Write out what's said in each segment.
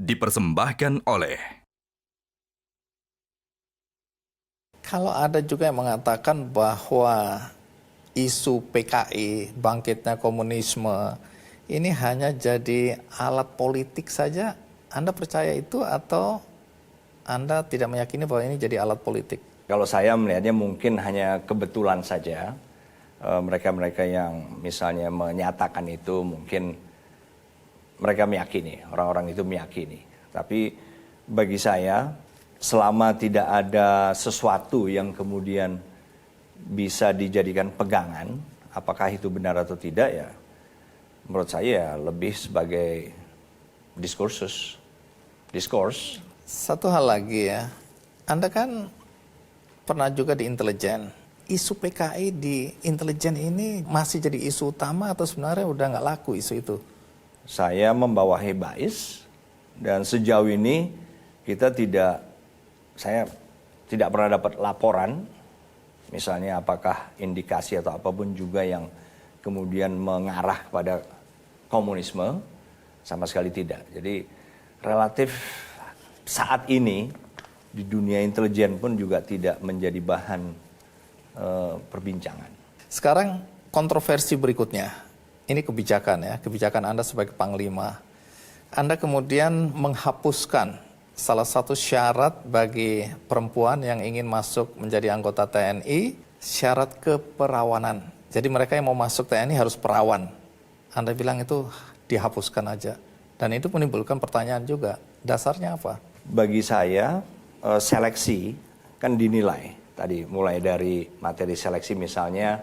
dipersembahkan oleh... Kalau ada juga yang mengatakan bahwa isu PKI, bangkitnya komunisme, ini hanya jadi alat politik saja, Anda percaya itu atau Anda tidak meyakini bahwa ini jadi alat politik? Kalau saya melihatnya mungkin hanya kebetulan saja. Mereka-mereka yang misalnya menyatakan itu mungkin mereka meyakini, orang-orang itu meyakini. Tapi bagi saya, selama tidak ada sesuatu yang kemudian bisa dijadikan pegangan, apakah itu benar atau tidak, ya menurut saya lebih sebagai diskurs. Satu hal lagi ya, Anda kan pernah juga di intelijen. Isu PKI di intelijen ini masih jadi isu utama atau sebenarnya udah nggak laku isu itu? Saya membawahi BAIS dan sejauh ini saya tidak pernah dapat laporan, misalnya apakah indikasi atau apapun juga yang kemudian mengarah pada komunisme, sama sekali tidak. Jadi relatif saat ini di dunia intelijen pun juga tidak menjadi bahan perbincangan. Sekarang kontroversi berikutnya, ini kebijakan ya, kebijakan Anda sebagai Panglima. Anda kemudian menghapuskan salah satu syarat bagi perempuan yang ingin masuk menjadi anggota TNI, syarat keperawanan. Jadi mereka yang mau masuk TNI harus perawan. Anda bilang itu dihapuskan aja. Dan itu menimbulkan pertanyaan juga, dasarnya apa? Bagi saya, seleksi kan dinilai. Tadi mulai dari materi seleksi misalnya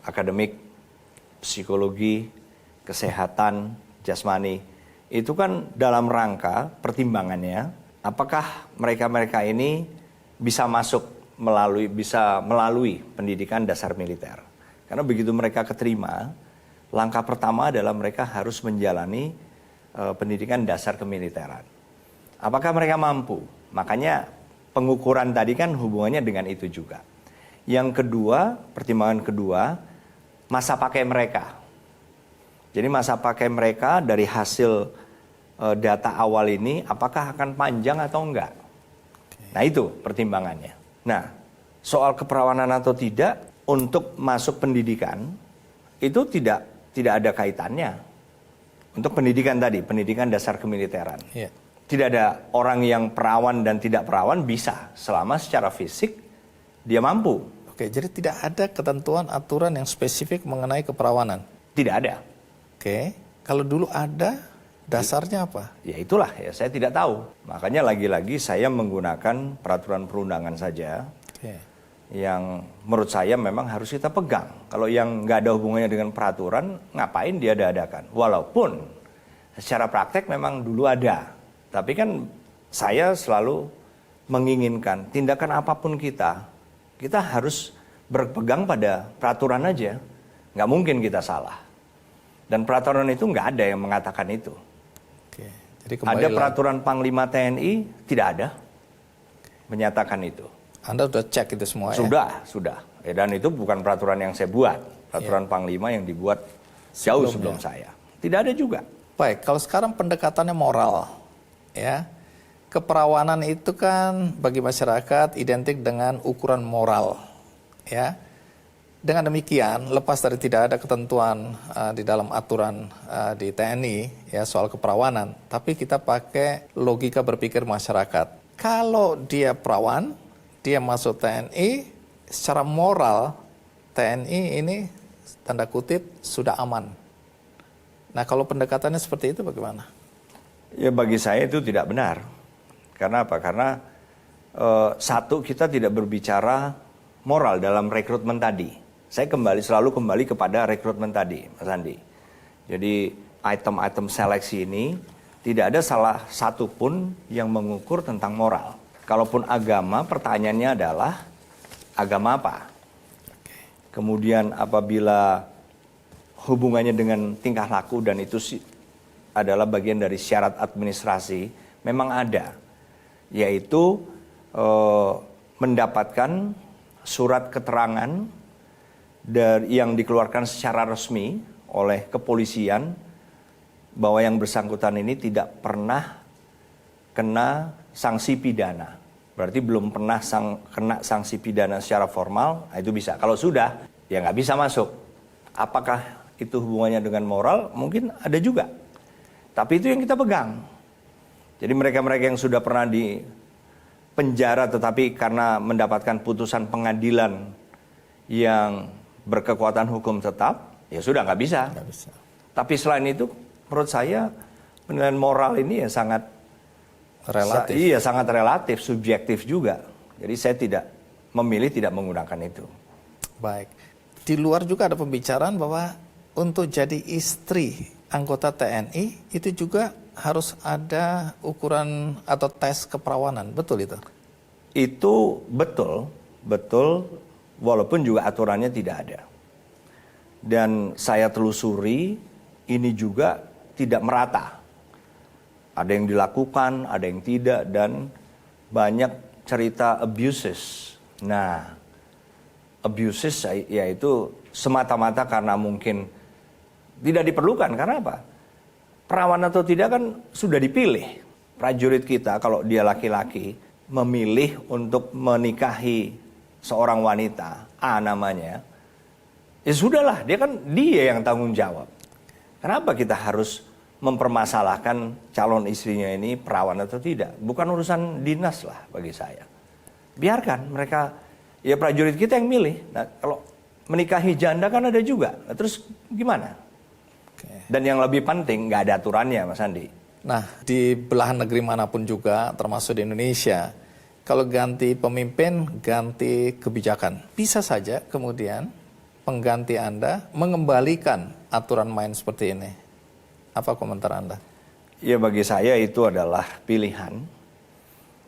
akademik, psikologi, kesehatan, jasmani. Itu kan dalam rangka pertimbangannya apakah mereka-mereka ini bisa melalui pendidikan dasar militer. Karena begitu mereka keterima, langkah pertama adalah mereka harus menjalani pendidikan dasar kemiliteran. Apakah mereka mampu? Makanya pengukuran tadi kan hubungannya dengan itu juga. Yang kedua, pertimbangan kedua, masa pakai mereka. Jadi masa pakai mereka dari hasil data awal ini, apakah akan panjang atau enggak? Nah itu pertimbangannya. Nah, soal keperawanan atau tidak, untuk masuk pendidikan, itu tidak ada kaitannya. Untuk pendidikan tadi, pendidikan dasar kemiliteran. Yeah. Tidak ada orang yang perawan dan tidak perawan bisa selama secara fisik dia mampu. Oke, jadi tidak ada ketentuan aturan yang spesifik mengenai keperawanan? Tidak ada. Oke, kalau dulu ada, dasarnya apa? Ya itulah, ya saya tidak tahu. Makanya lagi-lagi saya menggunakan peraturan perundangan saja. Oke. Yang menurut saya memang harus kita pegang. Kalau yang nggak ada hubungannya dengan peraturan, ngapain dia adakan? Walaupun secara praktek memang dulu ada. Tapi kan saya selalu menginginkan tindakan apapun kita harus berpegang pada peraturan aja. Nggak mungkin kita salah. Dan peraturan itu nggak ada yang mengatakan itu. Oke, jadi ada peraturan Panglima TNI, tidak ada menyatakan itu. Anda sudah cek itu semua ya? Sudah. Dan itu bukan peraturan yang saya buat. Peraturan Panglima yang dibuat jauh sebelum saya. Tidak ada juga. Baik, kalau sekarang pendekatannya moral. Ya, keperawanan itu kan bagi masyarakat identik dengan ukuran moral, ya. Dengan demikian, lepas dari tidak ada ketentuan di dalam aturan di TNI ya soal keperawanan, tapi kita pakai logika berpikir masyarakat. Kalau dia perawan, dia masuk TNI, secara moral TNI ini tanda kutip sudah aman. Nah, kalau pendekatannya seperti itu bagaimana? Ya bagi saya itu tidak benar. Karena apa? Karena satu, kita tidak berbicara moral dalam rekrutmen tadi. Saya selalu kembali kepada rekrutmen tadi, Mas Andi. Jadi item-item seleksi ini tidak ada salah satu pun yang mengukur tentang moral. Kalaupun agama, pertanyaannya adalah agama apa? Kemudian apabila hubungannya dengan tingkah laku dan itu adalah bagian dari syarat administrasi, memang ada, yaitu mendapatkan surat keterangan yang dikeluarkan secara resmi oleh kepolisian bahwa yang bersangkutan ini tidak pernah kena sanksi pidana. Berarti belum pernah kena sanksi pidana secara formal, nah itu bisa. Kalau sudah, ya nggak bisa masuk. Apakah itu hubungannya dengan moral? Mungkin ada juga. Tapi itu yang kita pegang. Jadi mereka-mereka yang sudah pernah di penjara tetapi karena mendapatkan putusan pengadilan yang berkekuatan hukum tetap, ya sudah nggak bisa. Nggak bisa. Tapi selain itu, menurut saya penilaian moral ini ya sangat Relatif. Iya, sangat relatif, subjektif juga. Jadi saya tidak memilih tidak menggunakan itu. Baik. Di luar juga ada pembicaraan bahwa untuk jadi istri anggota TNI itu juga harus ada ukuran atau tes keperawanan. Betul itu? Itu betul, walaupun juga aturannya tidak ada. Dan saya telusuri, ini juga tidak merata. Ada yang dilakukan, ada yang tidak, dan banyak cerita abuses. Nah, abuses yaitu semata-mata karena mungkin tidak diperlukan. Karena apa? Perawan atau tidak kan sudah dipilih. Prajurit kita kalau dia laki-laki memilih untuk menikahi seorang wanita, A namanya, ya sudahlah, dia yang tanggung jawab. Kenapa kita harus mempermasalahkan calon istrinya ini perawan atau tidak? Bukan urusan dinas lah bagi saya. Biarkan mereka, ya prajurit kita yang milih. Nah, kalau menikahi janda kan ada juga. Nah, terus gimana? Oke. Dan yang lebih penting, nggak ada aturannya, Mas Andi. Nah, di belahan negeri manapun juga, termasuk di Indonesia, kalau ganti pemimpin, ganti kebijakan. Bisa saja kemudian pengganti Anda mengembalikan aturan main seperti ini. Apa komentar Anda? Ya bagi saya itu adalah pilihan.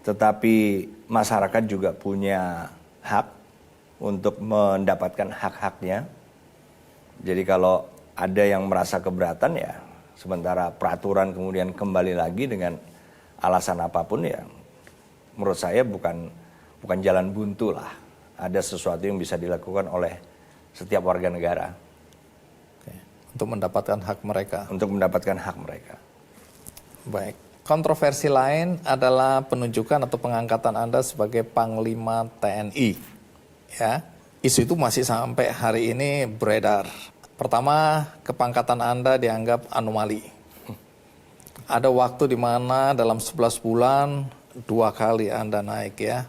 Tetapi masyarakat juga punya hak untuk mendapatkan hak-haknya. Jadi kalau ada yang merasa keberatan ya, sementara peraturan kemudian kembali lagi dengan alasan apapun ya, menurut saya bukan jalan buntu lah. Ada sesuatu yang bisa dilakukan oleh setiap warga negara. Oke. Untuk mendapatkan hak mereka. Untuk mendapatkan hak mereka. Baik. Kontroversi lain adalah penunjukan atau pengangkatan Anda sebagai Panglima TNI. Ya, isu itu masih sampai hari ini beredar. Pertama, kepangkatan Anda dianggap anomali. Ada waktu di mana dalam 11 bulan 2 kali Anda naik ya.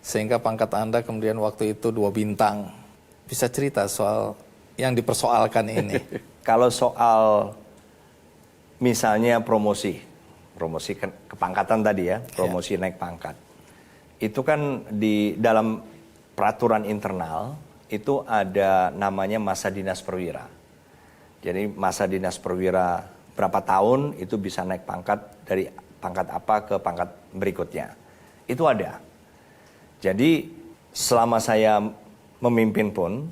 Sehingga pangkat Anda kemudian waktu itu 2 bintang. Bisa cerita soal yang dipersoalkan ini? Kalau soal misalnya promosi kepangkatan tadi ya, promosi naik pangkat. Itu kan di dalam peraturan internal itu ada namanya masa dinas perwira. Jadi masa dinas perwira berapa tahun itu bisa naik pangkat dari pangkat apa ke pangkat berikutnya. Itu ada. Jadi selama saya memimpin pun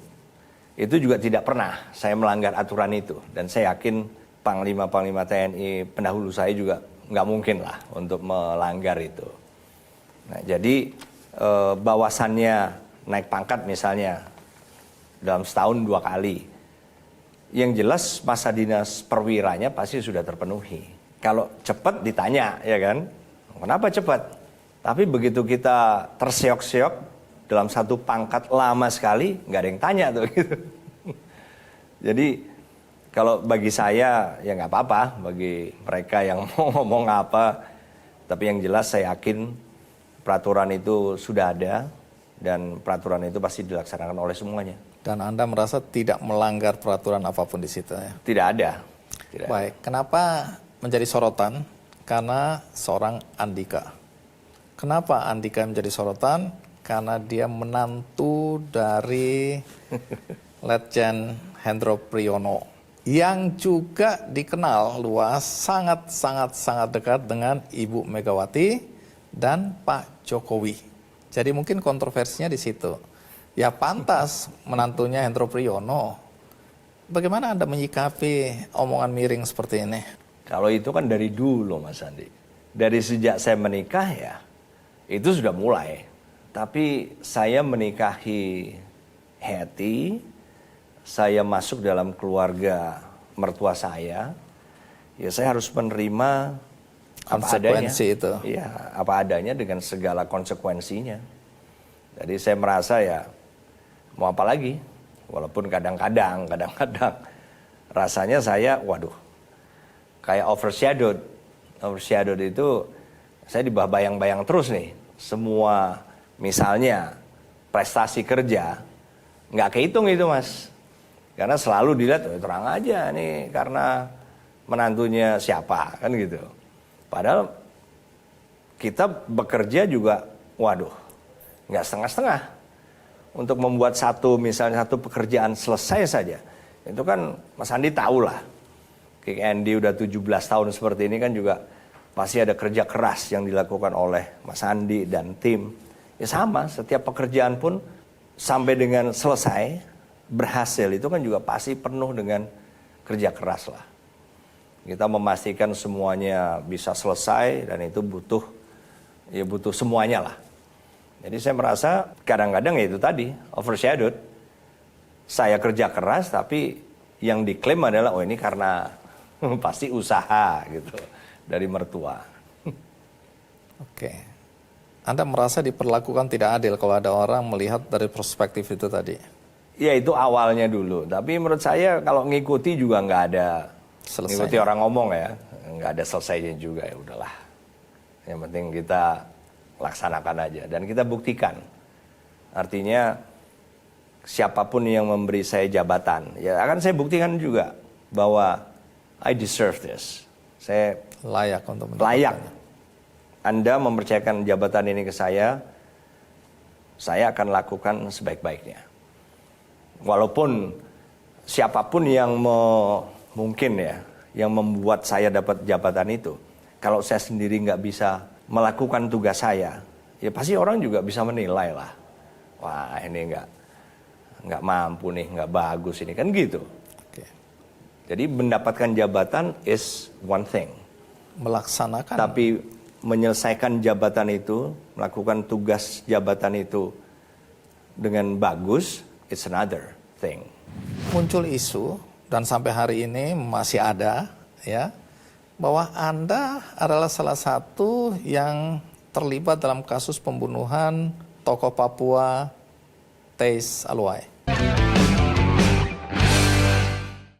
itu juga tidak pernah saya melanggar aturan itu. Dan saya yakin Panglima-Panglima TNI pendahulu saya juga nggak mungkin lah untuk melanggar itu. Nah, jadi bahwasannya naik pangkat misalnya dalam setahun 2 kali. Yang jelas masa dinas perwiranya pasti sudah terpenuhi. Kalau cepat ditanya, ya kan? Kenapa cepat? Tapi begitu kita terseok-seok dalam satu pangkat lama sekali, nggak ada yang tanya tuh gitu. Jadi kalau bagi saya ya nggak apa-apa, bagi mereka yang mau ngomong apa, tapi yang jelas saya yakin peraturan itu sudah ada dan peraturan itu pasti dilaksanakan oleh semuanya. Dan Anda merasa tidak melanggar peraturan apapun di situ ya? Tidak ada. Baik, kenapa menjadi sorotan? Karena seorang Andika. Kenapa Andika menjadi sorotan? Karena dia menantu dari Letjen Hendro Priyono yang juga dikenal luas sangat dekat dengan Ibu Megawati dan Pak Jokowi. Jadi mungkin kontroversinya di situ. Ya pantas menantunya Hendro Priyono. Bagaimana Anda menyikapi omongan miring seperti ini? Kalau itu kan dari dulu Mas Andi. Dari sejak saya menikah ya, itu sudah mulai. Tapi saya menikahi Hetty, saya masuk dalam keluarga mertua saya, ya saya harus menerima Konsekuensi itu. Iya, apa adanya dengan segala konsekuensinya. Jadi saya merasa ya mau apa lagi, walaupun kadang-kadang rasanya saya, waduh, kayak overshadowed itu saya di bawah bayang-bayang terus nih. Semua misalnya prestasi kerja nggak kehitung itu Mas, karena selalu dilihat terang aja nih karena menantunya siapa kan gitu. Padahal kita bekerja juga, waduh, nggak setengah-setengah. Untuk membuat misalnya satu pekerjaan selesai saja. Itu kan Mas Andi tahu lah. Kick Andy udah 17 tahun seperti ini kan juga pasti ada kerja keras yang dilakukan oleh Mas Andi dan tim. Ya sama, setiap pekerjaan pun sampai dengan selesai, berhasil itu kan juga pasti penuh dengan kerja keras lah. Kita memastikan semuanya bisa selesai dan itu butuh semuanya lah. Jadi saya merasa kadang-kadang ya itu tadi overshadowed. Saya kerja keras tapi yang diklaim adalah oh ini karena pasti usaha gitu dari mertua. Oke. Anda merasa diperlakukan tidak adil kalau ada orang melihat dari perspektif itu tadi? Ya itu awalnya dulu. Tapi menurut saya kalau ngikuti juga nggak ada ngikuti orang ngomong ya, nggak ada selesainya juga, ya udahlah. Yang penting kita laksanakan aja dan kita buktikan. Artinya siapapun yang memberi saya jabatan, ya akan saya buktikan juga bahwa I deserve this. Saya layak untuk layak. Anda mempercayakan jabatan ini ke saya akan lakukan sebaik-baiknya. Walaupun siapapun yang mungkin ya, yang membuat saya dapat jabatan itu. Kalau saya sendiri nggak bisa melakukan tugas saya, ya pasti orang juga bisa menilai lah. Wah ini nggak mampu nih, nggak bagus ini kan gitu. Oke. Jadi mendapatkan jabatan is one thing. Melaksanakan. Tapi menyelesaikan jabatan itu, melakukan tugas jabatan itu dengan bagus, it's another thing. Muncul isu dan sampai hari ini masih ada ya bahwa Anda adalah salah satu yang terlibat dalam kasus pembunuhan tokoh Papua Teis Aluai.